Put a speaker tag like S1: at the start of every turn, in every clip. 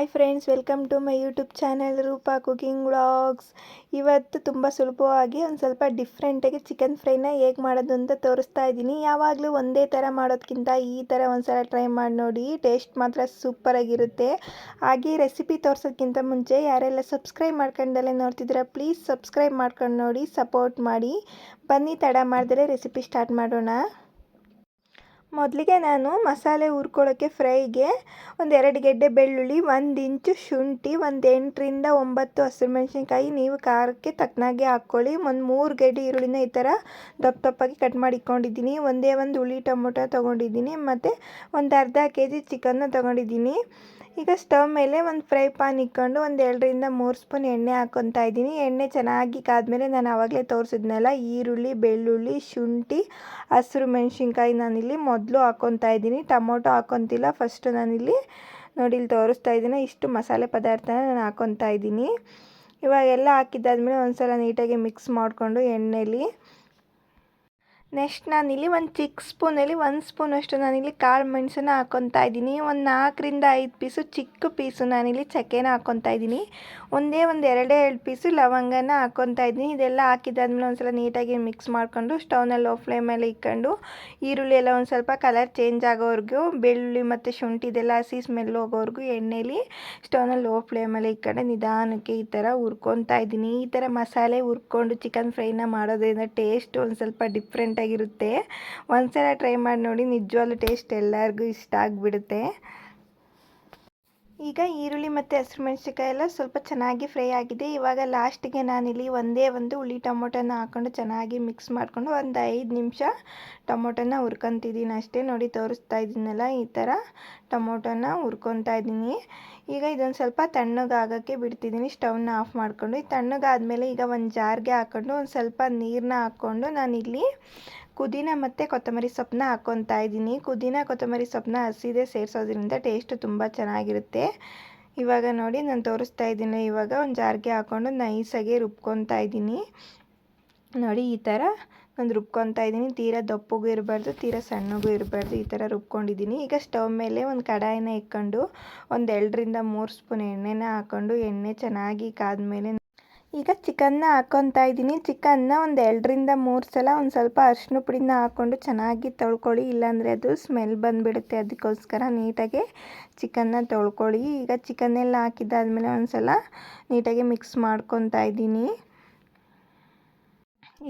S1: Hi friends, welcome to my YouTube channel Rupa cooking vlogs. ಇವತ್ತು ತುಂಬ ಸುಲಭವಾಗಿ ಒಂದು ಸ್ವಲ್ಪ ಡಿಫ್ರೆಂಟಾಗಿ ಚಿಕನ್ ಫ್ರೈನ ಹೇಗೆ ಮಾಡೋದು ಅಂತ ತೋರಿಸ್ತಾ ಇದ್ದೀನಿ. ಯಾವಾಗಲೂ ಒಂದೇ ಥರ ಮಾಡೋದಕ್ಕಿಂತ ಈ ಥರ ಒಂದು ಸಲ ಟ್ರೈ ಮಾಡಿ ನೋಡಿ, ಟೇಸ್ಟ್ ಮಾತ್ರ ಸೂಪರಾಗಿರುತ್ತೆ. ಹಾಗೆ ರೆಸಿಪಿ ತೋರಿಸೋದಕ್ಕಿಂತ ಮುಂಚೆ ಯಾರೆಲ್ಲ ಸಬ್ಸ್ಕ್ರೈಬ್ ಮಾಡ್ಕೊಂಡಲ್ಲೇ ನೋಡ್ತಿದ್ದೀರಾ, ಪ್ಲೀಸ್ ಸಬ್ಸ್ಕ್ರೈಬ್ ಮಾಡ್ಕೊಂಡು ನೋಡಿ, ಸಪೋರ್ಟ್ ಮಾಡಿ. ಬನ್ನಿ ತಡ ಮಾಡಿದ್ರೆ ರೆಸಿಪಿ ಸ್ಟಾರ್ಟ್ ಮಾಡೋಣ. ಮೊದಲಿಗೆ ನಾನು ಮಸಾಲೆ ಹುರ್ಕೊಳ್ಳೋಕ್ಕೆ ಫ್ರೈಗೆ ಒಂದು 2 ಗೆಡ್ಡೆ ಬೆಳ್ಳುಳ್ಳಿ, 1 ಇಂಚು ಶುಂಠಿ, ಒಂದು 8ರಿಂದ 9 ಹಸಿರುಮೆಣಸಿನ್ಕಾಯಿ ನೀವು ಖಾರಕ್ಕೆ ತಕ್ಕನಾಗೆ ಹಾಕ್ಕೊಳ್ಳಿ. ಒಂದು 3 ಗೆಡ್ಡೆ ಈರುಳ್ಳಿನ ಈ ಥರ ದಪ್ಪ ದಪ್ಪಾಗಿ ಕಟ್ ಮಾಡಿ ಇಟ್ಕೊಂಡಿದ್ದೀನಿ. ಒಂದೇ ಒಂದು ಹುಳಿ ಟೊಮೊಟೊ ತೊಗೊಂಡಿದ್ದೀನಿ ಮತ್ತು ಒಂದು ಅರ್ಧ kg ಚಿಕನ್ನ ತೊಗೊಂಡಿದ್ದೀನಿ. ಈಗ ಸ್ಟವ್ ಮೇಲೆ ಒಂದು ಫ್ರೈ ಪ್ಯಾನ್ ಇಟ್ಕೊಂಡು ಒಂದು 2ರಿಂದ 3 ಸ್ಪೂನ್ ಎಣ್ಣೆ ಹಾಕ್ಕೊತಾ ಇದ್ದೀನಿ. ಎಣ್ಣೆ ಚೆನ್ನಾಗಿ ಕಾದ್ಮೇಲೆ ನಾನು ಆವಾಗಲೇ ತೋರಿಸಿದ್ನಲ್ಲ ಈರುಳ್ಳಿ, ಬೆಳ್ಳುಳ್ಳಿ, ಶುಂಠಿ, ಹಸಿರು ಮೆಣಸಿನ್ಕಾಯಿ ನಾನಿಲ್ಲಿ ಮೊದಲು ಹಾಕ್ಕೊತಾ ಇದ್ದೀನಿ. ಟೊಮೊಟೊ ಹಾಕ್ಕೊತಿಲ್ಲ, ಫಸ್ಟು ನಾನಿಲ್ಲಿ ನೋಡಿ ಇಲ್ಲಿ ತೋರಿಸ್ತಾ ಇದ್ದೀನಿ. ಇಷ್ಟು ಮಸಾಲೆ ಪದಾರ್ಥನ ನಾನು ಹಾಕ್ಕೊತಾ ಇದ್ದೀನಿ. ಇವಾಗೆಲ್ಲ ಹಾಕಿದ್ದಾದ್ಮೇಲೆ ಒಂದು ಸಲ ನೀಟಾಗಿ ಮಿಕ್ಸ್ ಮಾಡಿಕೊಂಡು ಎಣ್ಣೆಲಿ ನೆಕ್ಸ್ಟ್ ನಾನಿಲ್ಲಿ ಒಂದು ಚಿಕ್ಕ ಸ್ಪೂನಲ್ಲಿ 1 ಸ್ಪೂನಷ್ಟು ನಾನಿಲ್ಲಿ ಕಾಳು ಮೆಣಸನ್ನ ಹಾಕ್ಕೊತಾ ಇದ್ದೀನಿ. ಒಂದು 4ರಿಂದ 5 ಪೀಸು ಚಿಕ್ಕ ಪೀಸು ನಾನಿಲ್ಲಿ ಚಕ್ಕೆನ ಹಾಕ್ಕೊತಾ ಇದ್ದೀನಿ. ಒಂದೇ ಒಂದು 2 ಪೀಸು ಲವಂಗನ ಹಾಕ್ಕೊತಾ ಇದ್ದೀನಿ. ಇದೆಲ್ಲ ಹಾಕಿದ್ದಾದ್ಮೇಲೆ ಒಂದು ಸಲ ನೀಟಾಗಿ ಮಿಕ್ಸ್ ಮಾಡಿಕೊಂಡು ಸ್ಟವ್ನ ಲೋ ಫ್ಲೇಮಲ್ಲಿ ಇಟ್ಕೊಂಡು ಈರುಳ್ಳಿ ಎಲ್ಲ ಒಂದು ಸ್ವಲ್ಪ ಕಲರ್ ಚೇಂಜ್ ಆಗೋವರೆಗೂ, ಬೆಳ್ಳುಳ್ಳಿ ಮತ್ತು ಶುಂಠಿ ಇದೆಲ್ಲ ಹಸಿ ಸ್ಮೆಲ್ ಹೋಗೋವರೆಗೂ ಎಣ್ಣೆಲಿ ಸ್ಟವ್ನ ಲೋ ಫ್ಲೇಮಲ್ಲಿ ಇಟ್ಕೊಂಡು ನಿಧಾನಕ್ಕೆ ಈ ಥರ ಹುರ್ಕೊತಾ ಇದ್ದೀನಿ. ಈ ಥರ ಮಸಾಲೆ ಹುರ್ಕೊಂಡು ಚಿಕನ್ ಫ್ರೈನ ಮಾಡೋದ್ರಿಂದ ಟೇಸ್ಟ್ ಒಂದು ಸ್ವಲ್ಪ ಡಿಫ್ರೆಂಟಾಗಿರುತ್ತೆ. ಒಂದ್ಸಲ ಟ್ರೈ ಮಾಡಿ ನೋಡಿ, ನಿಜವಾಗ್ಲೂ ಟೇಸ್ಟ್ ಎಲ್ಲರಿಗೂ ಇಷ್ಟ ಆಗಿಬಿಡುತ್ತೆ. ಈಗ ಈರುಳ್ಳಿ ಮತ್ತು ಹಸಿರುಮೆಣಸಿನ್ಕಾಯಿ ಎಲ್ಲ ಸ್ವಲ್ಪ ಚೆನ್ನಾಗಿ ಫ್ರೈ ಆಗಿದೆ. ಇವಾಗ ಲಾಸ್ಟಿಗೆ ನಾನಿಲ್ಲಿ ಒಂದೇ ಒಂದು ಹುಳಿ ಟೊಮೊಟೊನ ಹಾಕ್ಕೊಂಡು ಚೆನ್ನಾಗಿ ಮಿಕ್ಸ್ ಮಾಡಿಕೊಂಡು ಒಂದು 5 ನಿಮಿಷ ಟೊಮೊಟೊನ ಹುರ್ಕೊತಿದ್ದೀನಿ ಅಷ್ಟೇ. ನೋಡಿ ತೋರಿಸ್ತಾ ಇದ್ದೀನಲ್ಲ, ಈ ಥರ ಟೊಮೊಟೊನ ಹುರ್ಕೊತಾ ಇದ್ದೀನಿ. ಈಗ ಇದೊಂದು ಸ್ವಲ್ಪ ತಣ್ಣಗಾಗೋಕ್ಕೆ ಬಿಡ್ತಿದ್ದೀನಿ. ಸ್ಟವ್ನ ಆಫ್ ಮಾಡಿಕೊಂಡು ತಣ್ಣಗಾದ್ಮೇಲೆ ಈಗ ಒಂದು ಜಾರ್ಗೆ ಹಾಕ್ಕೊಂಡು ಒಂದು ಸ್ವಲ್ಪ ನೀರನ್ನ ಹಾಕ್ಕೊಂಡು ನಾನಿಲ್ಲಿ ಪುದೀನ ಮತ್ತು ಕೊತ್ತಂಬರಿ ಸೊಪ್ಪನ್ನ ಹಾಕ್ಕೊತಾ ಇದ್ದೀನಿ. ಪುದೀನ ಕೊತ್ತಂಬರಿ ಸೊಪ್ಪನ್ನ ಹಸಿದೇ ಸೇರಿಸೋದ್ರಿಂದ ಟೇಸ್ಟು ತುಂಬ ಚೆನ್ನಾಗಿರುತ್ತೆ. ಇವಾಗ ನೋಡಿ ನಾನು ತೋರಿಸ್ತಾ ಇದ್ದೀನಿ. ಇವಾಗ ಒಂದು ಜಾರ್ಗೆ ಹಾಕ್ಕೊಂಡು ನೈಸಾಗಿ ರುಬ್ಕೊತಾ ಇದ್ದೀನಿ. ನೋಡಿ ಈ ಥರ ನಾನು ರುಬ್ಕೊತಾ ಇದ್ದೀನಿ. ತೀರಾ ದಪ್ಪಗೂ ಇರಬಾರ್ದು, ತೀರಾ ಸಣ್ಣಗೂ ಇರಬಾರ್ದು, ಈ ಥರ ರುಬ್ಕೊಂಡಿದ್ದೀನಿ. ಈಗ ಸ್ಟವ್ ಮೇಲೆ ಒಂದು ಕಡಾಯಿನ ಇಟ್ಕೊಂಡು ಒಂದು 2ರಿಂದ 3 ಸ್ಪೂನ್ ಎಣ್ಣೆನ ಹಾಕ್ಕೊಂಡು ಎಣ್ಣೆ ಚೆನ್ನಾಗಿ ಕಾದ್ಮೇಲೆ ಈಗ ಚಿಕನ್ನ ಹಾಕ್ಕೊತಾ ಇದ್ದೀನಿ. ಚಿಕನ್ನ ಒಂದು 2ರಿಂದ 3 ಸಲ ಒಂದು ಸ್ವಲ್ಪ ಅರಿಶಿನ ಪುಡಿನ ಹಾಕ್ಕೊಂಡು ಚೆನ್ನಾಗಿ ತೊಳ್ಕೊಳ್ಳಿ, ಇಲ್ಲಾಂದರೆ ಅದು ಸ್ಮೆಲ್ ಬಂದುಬಿಡುತ್ತೆ. ಅದಕ್ಕೋಸ್ಕರ ನೀಟಾಗಿ ಚಿಕನ್ನ ತೊಳ್ಕೊಳ್ಳಿ. ಈಗ ಚಿಕನ್ನೆಲ್ಲ ಹಾಕಿದ್ದಾದ್ಮೇಲೆ ಒಂದು ಸಲ ನೀಟಾಗಿ ಮಿಕ್ಸ್ ಮಾಡ್ಕೊತಾ ಇದ್ದೀನಿ.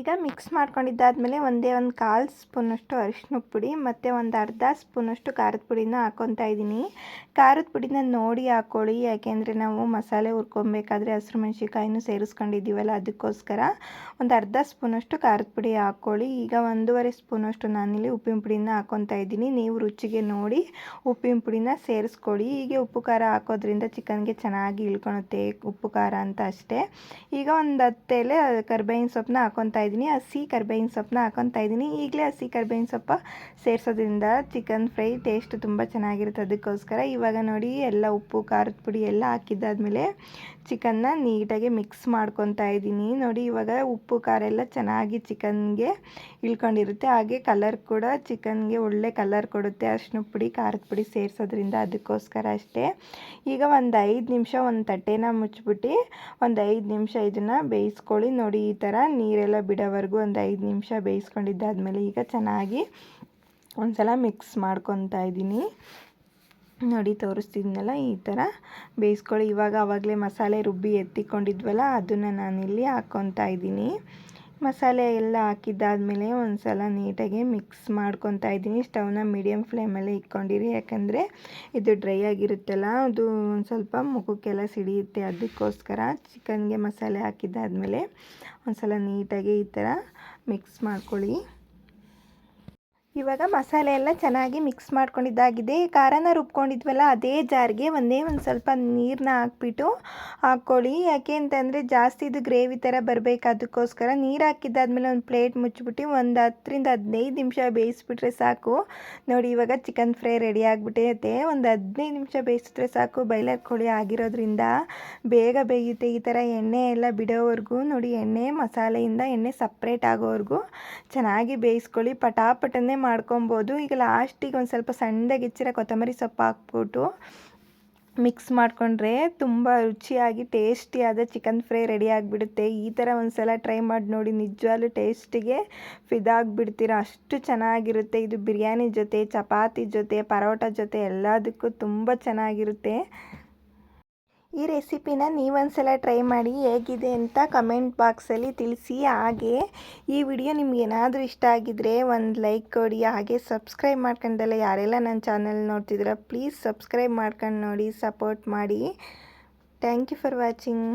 S1: ಈಗ ಮಿಕ್ಸ್ ಮಾಡ್ಕೊಂಡಿದ್ದಾದಮೇಲೆ ಒಂದೇ ಒಂದು 1/4 ಸ್ಪೂನಷ್ಟು ಅರಿಶಿನ ಪುಡಿ ಮತ್ತು ಒಂದು ಅರ್ಧ ಸ್ಪೂನಷ್ಟು ಖಾರದ ಪುಡಿನ ಹಾಕ್ಕೊತಾ ಇದ್ದೀನಿ. ಖಾರದ ಪುಡಿನ ನೋಡಿ ಹಾಕ್ಕೊಳ್ಳಿ, ಯಾಕೆಂದರೆ ನಾವು ಮಸಾಲೆ ಹುರ್ಕೊಬೇಕಾದ್ರೆ ಹಸಿರು ಮೆಣಸಿನ್ಕಾಯಿನೂ ಸೇರಿಸ್ಕೊಂಡಿದ್ದೀವಲ್ಲ, ಅದಕ್ಕೋಸ್ಕರ ಒಂದು ಅರ್ಧ ಸ್ಪೂನಷ್ಟು ಖಾರದ ಪುಡಿ ಹಾಕ್ಕೊಳ್ಳಿ. ಈಗ 1.5 ಸ್ಪೂನಷ್ಟು ನಾನಿಲ್ಲಿ ಉಪ್ಪಿನ ಪುಡಿನ ಹಾಕ್ಕೊತಾ ಇದ್ದೀನಿ. ನೀವು ರುಚಿಗೆ ನೋಡಿ ಉಪ್ಪಿನ ಪುಡಿನ ಸೇರಿಸ್ಕೊಳ್ಳಿ. ಹೀಗೆ ಉಪ್ಪು ಖಾರ ಹಾಕೋದ್ರಿಂದ ಚಿಕನ್ಗೆ ಚೆನ್ನಾಗಿ ಇಳ್ಕೊಳುತ್ತೆ ಉಪ್ಪು ಖಾರ ಅಂತ ಅಷ್ಟೇ. ಈಗ ಒಂದು 10 ಎಲೆ ಕರ್ಬೇವಿನ ಸೊಪ್ಪನ್ನ ಹಾಕ್ಕೊತಾ ಇದ್ದೀನಿ. ಹಸಿ ಕರ್ಬೇವಿನ ಸೊಪ್ಪನ್ನ ಹಾಕ್ಕೊತಾ ಇದ್ದೀನಿ. ಈಗಲೇ ಹಸಿ ಕರ್ಬೇವಿನ ಸೊಪ್ಪ ಸೇರಿಸೋದ್ರಿಂದ ಚಿಕನ್ ಫ್ರೈ ಟೇಸ್ಟ್ ತುಂಬ ಚೆನ್ನಾಗಿರುತ್ತೆ. ಅದಕ್ಕೋಸ್ಕರ ಇವಾಗ ನೋಡಿ ಎಲ್ಲ ಉಪ್ಪು ಖಾರದ ಪುಡಿ ಎಲ್ಲ ಹಾಕಿದ್ದಾದ್ಮೇಲೆ ಚಿಕನ್ನ ನೀಟಾಗಿ ಮಿಕ್ಸ್ ಮಾಡ್ಕೊತಾ ಇದ್ದೀನಿ. ನೋಡಿ ಇವಾಗ ಉಪ್ಪು ಖಾರ ಎಲ್ಲ ಚೆನ್ನಾಗಿ ಚಿಕನ್ಗೆ ಇಳ್ಕೊಂಡಿರುತ್ತೆ. ಹಾಗೆ ಕಲರ್ ಕೂಡ ಚಿಕನ್ಗೆ ಒಳ್ಳೆ ಕಲರ್ ಕೊಡುತ್ತೆ ಅರಿಶಿನ ಪುಡಿ ಖಾರದ ಪುಡಿ ಸೇರಿಸೋದ್ರಿಂದ, ಅದಕ್ಕೋಸ್ಕರ ಅಷ್ಟೇ. ಈಗ ಒಂದು 5 ನಿಮಿಷ ಒಂದು ತಟ್ಟೆನ ಮುಚ್ಚಿಬಿಟ್ಟು ಒಂದು 5 ನಿಮಿಷ ಇದನ್ನು ಬೇಯಿಸ್ಕೊಳ್ಳಿ. ನೋಡಿ ಈ ಥರ ನೀರೆಲ್ಲ ಬಿಡೋವರೆಗೂ ಒಂದು 5 ನಿಮಿಷ ಬೇಯಿಸ್ಕೊಂಡಿದ್ದಾದಮೇಲೆ ಈಗ ಚೆನ್ನಾಗಿ ಒಂದು ಸಲ ಮಿಕ್ಸ್ ಮಾಡ್ಕೊತಾ ಇದ್ದೀನಿ. ನೋಡಿ ತೋರಿಸ್ತಿದ್ನಲ್ಲ, ಈ ಥರ ಬೇಯಿಸ್ಕೊಳ್ಳಿ. ಇವಾಗ ಆವಾಗಲೇ ಮಸಾಲೆ ರುಬ್ಬಿ ಎತ್ತಿಕೊಂಡಿದ್ವಲ್ಲ, ಅದನ್ನು ನಾನಿಲ್ಲಿ ಹಾಕ್ಕೊತಾ ಇದ್ದೀನಿ. ಮಸಾಲೆ ಎಲ್ಲ ಹಾಕಿದ್ದಾದಮೇಲೆ ಒಂದು ಸಲ ನೀಟಾಗಿ ಮಿಕ್ಸ್ ಮಾಡ್ಕೊತಾ ಇದ್ದೀನಿ. ಸ್ಟವ್ನ ಮೀಡಿಯಮ್ ಫ್ಲೇಮಲ್ಲೇ ಇಟ್ಕೊಂಡಿರಿ, ಯಾಕಂದರೆ ಇದು ಡ್ರೈ ಆಗಿರುತ್ತಲ್ಲ, ಅದು ಒಂದು ಸ್ವಲ್ಪ ಮುಖಕ್ಕೆಲ್ಲ ಸಿಡಿಯುತ್ತೆ. ಅದಕ್ಕೋಸ್ಕರ ಚಿಕನ್ಗೆ ಮಸಾಲೆ ಹಾಕಿದ್ದಾದಮೇಲೆ ಒಂದು ಸಲ ನೀಟಾಗಿ ಈ ಥರ ಮಿಕ್ಸ್ ಮಾಡ್ಕೊಳ್ಳಿ. ಇವಾಗ ಮಸಾಲೆ ಎಲ್ಲ ಚೆನ್ನಾಗಿ ಮಿಕ್ಸ್ ಮಾಡ್ಕೊಂಡಿದ್ದಾಗಿದೆ. ಖಾರನ ರುಬ್ಕೊಂಡಿದ್ವಲ್ಲ, ಅದೇ ಜಾರ್ಗೆ ಒಂದೇ ಒಂದು ಸ್ವಲ್ಪ ನೀರನ್ನ ಹಾಕ್ಬಿಟ್ಟು ಹಾಕ್ಕೊಳ್ಳಿ. ಯಾಕೆ ಅಂತಂದರೆ ಜಾಸ್ತಿ ಇದು ಗ್ರೇವಿ ಥರ ಬರಬೇಕು, ಅದಕ್ಕೋಸ್ಕರ ನೀರು ಹಾಕಿದ್ದಾದ್ಮೇಲೆ ಒಂದು ಪ್ಲೇಟ್ ಮುಚ್ಚಿಬಿಟ್ಟು ಒಂದು 10ರಿಂದ 15 ನಿಮಿಷ ಬೇಯಿಸ್ಬಿಟ್ರೆ ಸಾಕು. ನೋಡಿ ಇವಾಗ ಚಿಕನ್ ಫ್ರೈ ರೆಡಿ ಆಗಿಬಿಟ್ಟೈತೆ. ಒಂದು 15 ನಿಮಿಷ ಬೇಯಿಸಿದ್ರೆ ಸಾಕು. ಬಾಯ್ಲರ್ ಕೋಳಿ ಆಗಿರೋದ್ರಿಂದ ಬೇಗ ಬೇಯುತ್ತೆ. ಈ ಥರ ಎಣ್ಣೆ ಎಲ್ಲ ಬಿಡೋವರೆಗೂ ನೋಡಿ, ಎಣ್ಣೆ ಮಸಾಲೆಯಿಂದ ಎಣ್ಣೆ ಸಪ್ರೇಟ್ ಆಗೋವರೆಗೂ ಚೆನ್ನಾಗಿ ಬೇಯಿಸ್ಕೊಳ್ಳಿ. ಪಟಾಪಟನ್ನೇ ಮಾಡ್ಕೊಬೋದು. ಈಗ ಲಾಸ್ಟಿಗೆ ಒಂದು ಸ್ವಲ್ಪ ಸಣ್ಣದಾಗಿ ಹೆಚ್ಚಿರೋ ಕೊತ್ತಂಬರಿ ಸೊಪ್ಪು ಹಾಕ್ಬಿಟ್ಟು ಮಿಕ್ಸ್ ಮಾಡಿಕೊಂಡ್ರೆ ತುಂಬ ರುಚಿಯಾಗಿ ಟೇಸ್ಟಿಯಾದ ಚಿಕನ್ ಫ್ರೈ ರೆಡಿ ಆಗಿಬಿಡುತ್ತೆ. ಈ ಥರ ಒಂದು ಸಲ ಟ್ರೈ ಮಾಡಿ ನೋಡಿ, ನಿಜವಾಗ್ಲೂ ಟೇಸ್ಟಿಗೆ ಫಿದಾಗಿಬಿಡ್ತೀರ, ಅಷ್ಟು ಚೆನ್ನಾಗಿರುತ್ತೆ. ಇದು ಬಿರಿಯಾನಿ ಜೊತೆ, ಚಪಾತಿ ಜೊತೆ, ಪರೋಟ ಜೊತೆ ಎಲ್ಲದಕ್ಕೂ ತುಂಬ ಚೆನ್ನಾಗಿರುತ್ತೆ. ಈ ರೆಸಿಪಿನ ನೀವೊಂದ್ಸಲ ಟ್ರೈ ಮಾಡಿ ಹೇಗಿದೆ ಅಂತ ಕಮೆಂಟ್ ಬಾಕ್ಸಲ್ಲಿ ತಿಳಿಸಿ. ಹಾಗೆ ಈ ವಿಡಿಯೋ ನಿಮ್ಗೇನಾದರೂ ಇಷ್ಟ ಆಗಿದ್ರೆ ಒಂದು ಲೈಕ್ ಕೊಡಿ. ಹಾಗೆ ಸಬ್ಸ್ಕ್ರೈಬ್ ಮಾಡ್ಕೊಂಡಲ್ಲ ಯಾರೆಲ್ಲ ನನ್ನ ಚಾನಲ್ ನೋಡ್ತಿದ್ದೀರ ಪ್ಲೀಸ್ ಸಬ್ಸ್ಕ್ರೈಬ್ ಮಾಡ್ಕೊಂಡು ನೋಡಿ, ಸಪೋರ್ಟ್ ಮಾಡಿ. Thank you for watching.